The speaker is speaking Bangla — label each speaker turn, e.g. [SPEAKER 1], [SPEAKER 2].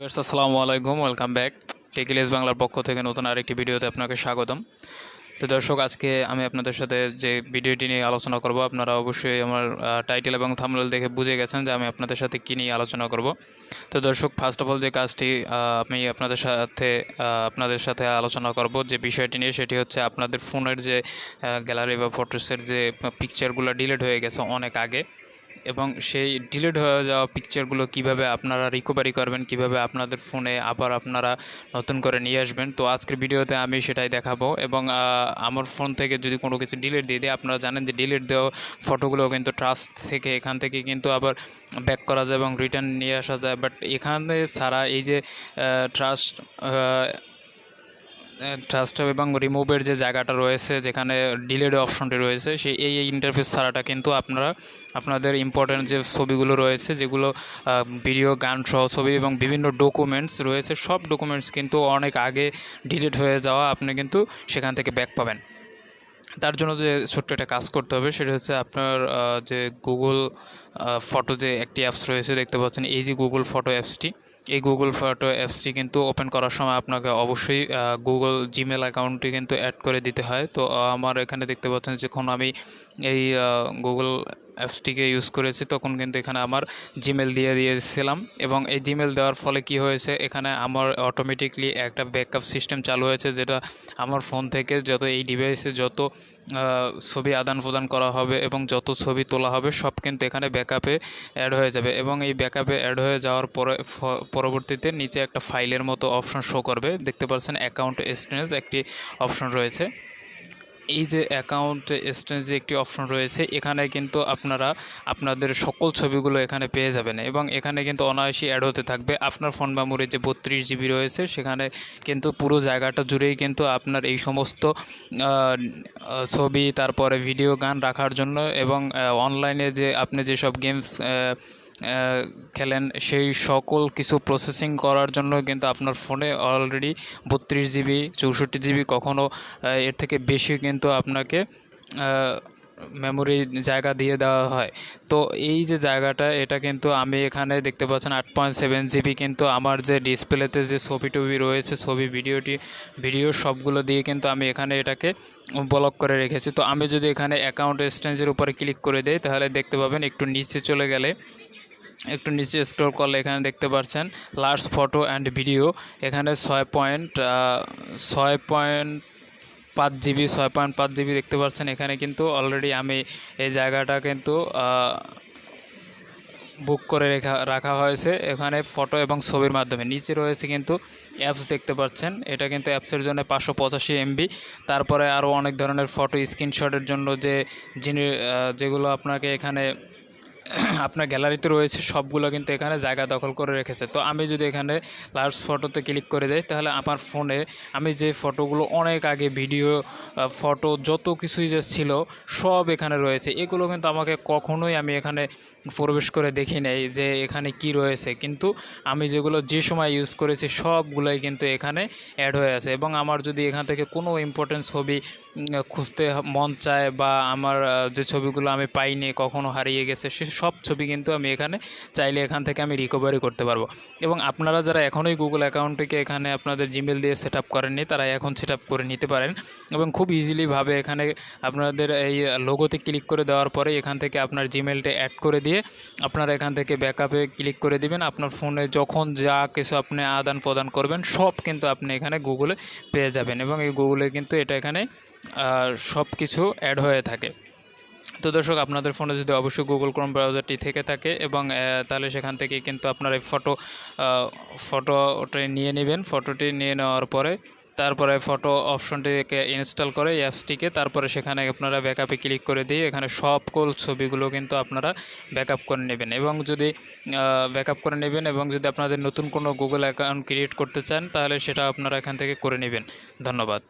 [SPEAKER 1] আসসালামু আলাইকুম, ওয়েলকাম ব্যাক। টেক বাংলার পক্ষ থেকে নতুন আরেকটি ভিডিওতে আপনাকে স্বাগতম। তো দর্শক, আজকে আমি আপনাদের সাথে যে ভিডিওটি নিয়ে আলোচনা করব, আপনারা অবশ্যই আমার টাইটেল এবং থাম্বনেল দেখে বুঝে গেছেন যে আমি আপনাদের সাথে কী নিয়ে আলোচনা করব। তো দর্শক, ফার্স্ট অফ অল যে কাজটি আমি আপনাদের সাথে আলোচনা করব যে বিষয়টি নিয়ে, সেটি হচ্ছে আপনাদের ফোনের যে গ্যালারি বা ফটোসের যে পিকচারগুলো ডিলিট হয়ে গেছে অনেক আগে, এবং সেই ডিলিট হয়ে যাওয়া পিকচারগুলো কিভাবে আপনারা রিকভারি করবেন, কিভাবে আপনাদের ফোনে আবার আপনারা নতুন করে নিয়ে আসবেন। তো আজকের ভিডিওতে আমি সেটাই দেখাবো। এবং আমার ফোন থেকে যদি কোনো কিছু ডিলিট দিয়ে দিই, আপনারা জানেন যে ডিলিট দেওয়া ফটোগুলো কিন্তু ট্রাস্ট থেকে এখান থেকে কিন্তু আবার ব্যাক করা যায় এবং রিটার্ন নিয়ে আসা যায়। বাট এখানে ছাড়া এই যে ট্রাস্ট ট্রাস্ট এবং রিমুভের যে জায়গাটা রয়েছে, যেখানে ডিলেট অপশনটি রয়েছে, সেই এই ইন্টারফেস ছাড়াটা কিন্তু আপনারা আপনাদের ইম্পর্ট্যান্ট যে ছবিগুলো রয়েছে, যেগুলো ভিডিও, গান সহ ছবি এবং বিভিন্ন ডকুমেন্টস রয়েছে, সব ডকুমেন্টস কিন্তু অনেক আগে ডিলিট হয়ে যাওয়া আপনি কিন্তু সেখান থেকে ব্যাক পাবেন। তার জন্য যে ছোট্ট একটা কাজ করতে হবে, সেটা হচ্ছে আপনার যে গুগল ফটো যে একটি অ্যাপস রয়েছে দেখতে পাচ্ছেন, এই যে গুগল ফটো অ্যাপসটি, এই গুগল ফটো অ্যাপসটি কিন্তু ওপেন করার সময় আপনাকে অবশ্যই গুগল জিমেল অ্যাকাউন্টটি কিন্তু অ্যাড করে দিতে হয়। তো আমার এখানে দেখতে পাচ্ছেন, যখন আমি এই গুগল অ্যাপসটিকে ইউজ করেছি, তখন কিন্তু এখানে আমার জিমেল দিয়েছিলাম, এবং এই জিমেল দেওয়ার ফলে কি হয়েছে, এখানে আমার অটোমেটিকলি একটা ব্যাকআপ সিস্টেম চালু হয়েছে, যেটা আমার ফোন থেকে যত এই ডিভাইসে যত ছবি আদান প্রদান করা হবে এবং যত ছবি তোলা হবে, সব কিন্তু এখানে ব্যাকআপে অ্যাড হয়ে যাবে। এবং এই ব্যাকআপে অ্যাড হয়ে যাওয়ার পরবর্তীতে নিচে একটা ফাইলের মতো অপশন শো করবে, দেখতে পাচ্ছেন অ্যাকাউন্ট স্টোরেজ একটি অপশন রয়েছে। এই যে অ্যাকাউন্ট স্টোরেজে একটি অপশন রয়েছে, এখানে কিন্তু আপনারা আপনাদের সকল ছবিগুলো এখানে পেয়ে যাবেন, এবং এখানে কিন্তু অনায়াসই অ্যাড হতে থাকবে। আপনার ফোন মেমোরি যে 32 GB রয়েছে, সেখানে কিন্তু পুরো জায়গাটা জুড়েই কিন্তু আপনার এই সমস্ত ছবি, তারপরে ভিডিও, গান রাখার জন্য, এবং অনলাইনে যে আপনি যেসব গেমস খেলেন, সেই সকল কিছু প্রসেসিং করার জন্য কিন্তু আপনার ফোনে অলরেডি 32 GB, 64 GB, কখনও এর থেকে বেশি কিন্তু আপনাকে মেমোরি জায়গা দিয়ে দেওয়া হয়। তো এই যে জায়গাটা, এটা কিন্তু আমি এখানে দেখতে পাচ্ছেন 8.7 GB কিন্তু আমার যে ডিসপ্লেতে যে ছবি টবি রয়েছে, ছবি ভিডিও সবগুলো দিয়ে কিন্তু আমি এখানে এটাকে ব্লক করে রেখেছি। তো আমি যদি এখানে অ্যাকাউন্ট স্টোরেজের উপরে ক্লিক করে দেই, তাহলে দেখতে পাবেন একটু নিচে চলে গেলে, একটু নিচে স্ক্রল করলে এখানে দেখতে পাচ্ছেন লার্জ ফটো অ্যান্ড ভিডিও, এখানে 6.5 GB দেখতে পাচ্ছেন। এখানে কিন্তু অলরেডি আমি এই জায়গাটা কিন্তু বুক করে রাখা হয়েছে এখানে ফটো এবং ছবির মাধ্যমে। নিচে রয়েছে কিন্তু অ্যাপস দেখতে পাচ্ছেন, এটা কিন্তু অ্যাপসের জন্য 585 MB। তারপরে আরও অনেক ধরনের ফটো স্ক্রিনশটের জন্য যেগুলো আপনাকে এখানে আপনার গ্যালারিতে রয়েছে, সবগুলো কিন্তু এখানে জায়গা দখল করে রেখেছে। তো আমি যদি এখানে লার্জ ফটোতে ক্লিক করে দেই, তাহলে আমার ফোনে আমি যে ফটোগুলো অনেক আগে, ভিডিও, ফটো, যত কিছুই যে ছিল সব এখানে রয়েছে। এগুলো কিন্তু আমাকে কখনোই আমি এখানে প্রবেশ করে দেখি নাই যে এখানে কি রয়েছে, কিন্তু আমি যেগুলো যে সময় ইউজ করেছি সবগুলোই কিন্তু এখানে অ্যাড হয়ে আছে। এবং আমার যদি এখান থেকে কোনো ইম্পর্টেন্ট ছবি খুঁজতে মন চায়, বা আমার যে ছবিগুলো আমি পাইনি, কখনো হারিয়ে গেছে, সে সব ছবি কিন্তু আমি এখানে চাইলে এখান থেকে আমি রিকভারি করতে পারবো। এবং আপনারা যারা এখনই গুগল অ্যাকাউন্টটিকে এখানে আপনাদের জিমেল দিয়ে সেট আপ করেননি, তারা এখন সেট আপ করে নিতে পারেন, এবং খুব ইজিলিভাবে এখানে আপনাদের এই লোগোতে ক্লিক করে দেওয়ার পরে এখান থেকে আপনার জিমেলটা অ্যাড করে দিয়ে আপনারা এখান থেকে ব্যাকআপে ক্লিক করে দিবেন। আপনার ফোনে যখন যা কিছু আপনি আদান প্রদান করবেন, সব কিন্তু আপনি এখানে গুগলে পেয়ে যাবেন, এবং এই গুগলে কিন্তু এটা এখানে সব কিছু অ্যাড হয়ে থাকে। তো দর্শক, আপনাদের ফোনে যদি অবশ্যই গুগল ক্রোম ব্রাউজারটি থেকে থাকে, এবং তাহলে সেখান থেকে কিন্তু আপনার এই ফটোটি নিয়ে নেবেন। ফটোটি নিয়ে নেওয়ার পরে তারপরে ফটো অপশনটিকে ইনস্টল করে অ্যাপসটিকে, তারপরে সেখানে আপনারা ব্যাকআপে ক্লিক করে দিয়ে এখানে সকল ছবিগুলো কিন্তু আপনারা ব্যাকআপ করে নেবেন। এবং যদি আপনাদের নতুন কোনো গুগল অ্যাকাউন্ট ক্রিয়েট করতে চান, তাহলে সেটা আপনারা এখান থেকে করে নেবেন। ধন্যবাদ।